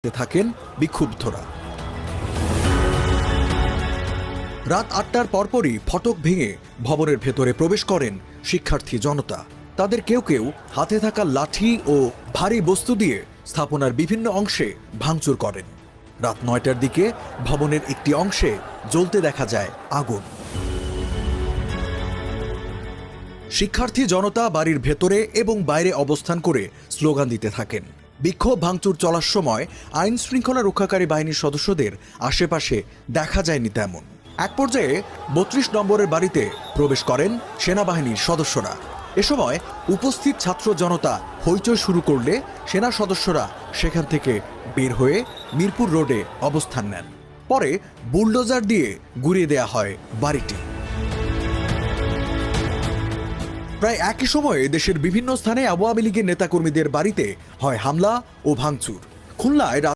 থাকেন বিক্ষুব্ধরা। রাত ৮টার পরপরই ফটক ভেঙে ভবনের ভেতরে প্রবেশ করেন শিক্ষার্থী জনতা। তাদের কেউ কেউ হাতে থাকা লাঠি ও ভারী বস্তু দিয়ে স্থাপনার বিভিন্ন অংশে ভাঙচুর করেন। রাত ৯টার দিকে ভবনের একটি অংশে জ্বলতে দেখা যায় আগুন। শিক্ষার্থী জনতা বাড়ির ভেতরে এবং বাইরে অবস্থান করে স্লোগান দিতে থাকেন। বিক্ষোভ ভাঙচুর চলার সময় আইন শৃঙ্খলা রক্ষাকারী বাহিনীর সদস্যদের আশেপাশে দেখা যায়নি তেমন। এক পর্যায়ে ৩২ নম্বরের বাড়িতে প্রবেশ করেন সেনাবাহিনীর সদস্যরা। এ সময় উপস্থিত ছাত্র জনতা হইচই শুরু করলে সেনা সদস্যরা সেখান থেকে বের হয়ে মিরপুর রোডে অবস্থান নেন। পরে বুলডোজার দিয়ে গুঁড়িয়ে দেয়া হয় বাড়িটি। প্রায় একই সময়ে দেশের বিভিন্ন স্থানে আওয়ামী লীগের নেতাকর্মীদের বাড়িতে হয় হামলা ও ভাঙচুর। খুলনায়